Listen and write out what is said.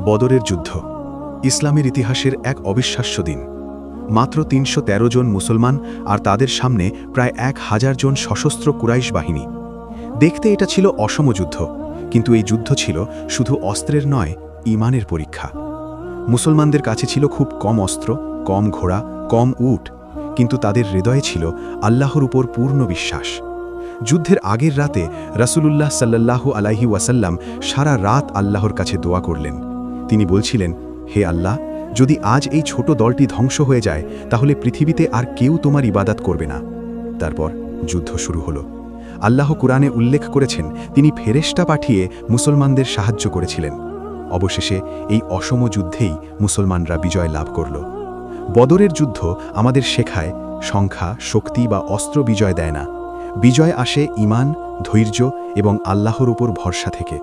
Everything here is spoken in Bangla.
বদরের যুদ্ধ ইসলামের ইতিহাসের এক অবিশ্বাস্য দিন। মাত্র ৩১৩ জন মুসলমান আর তাদের সামনে প্রায় ১,০০০ জন সশস্ত্র কুরাইশ বাহিনী। দেখতে এটা ছিল অসম যুদ্ধ, কিন্তু এই যুদ্ধ ছিল শুধু অস্ত্রের নয়, ঈমানের পরীক্ষা। মুসলমানদের কাছে ছিল খুব কম অস্ত্র, কম ঘোড়া, কম উট, কিন্তু তাদের হৃদয়ে ছিল আল্লাহর উপর পূর্ণ বিশ্বাস। যুদ্ধের আগের রাতে রাসূলুল্লাহ সাল্লাল্লাহু আলাইহি ওয়াসাল্লাম সারা রাত আল্লাহর কাছে দোয়া করলেন। তিনি বলছিলেন, হে আল্লাহ, যদি আজ এই ছোট দলটি ধ্বংস হয়ে যায় তাহলে পৃথিবীতে আর কেউ তোমার ইবাদত করবে না। তারপর যুদ্ধ শুরু হলো। আল্লাহ কুরআনে উল্লেখ করেছেন তিনি ফেরেশতা পাঠিয়ে মুসলমানদের সাহায্য করেছিলেন। অবশেষে এই অসম যুদ্ধেই মুসলমানরা বিজয় লাভ করল। বদরের যুদ্ধ আমাদের শেখায় সংখ্যা, শক্তি বা অস্ত্র বিজয় দেয় না। বিজয় আসে ঈমান, ধৈর্য এবং আল্লাহর উপর ভরসা থেকে।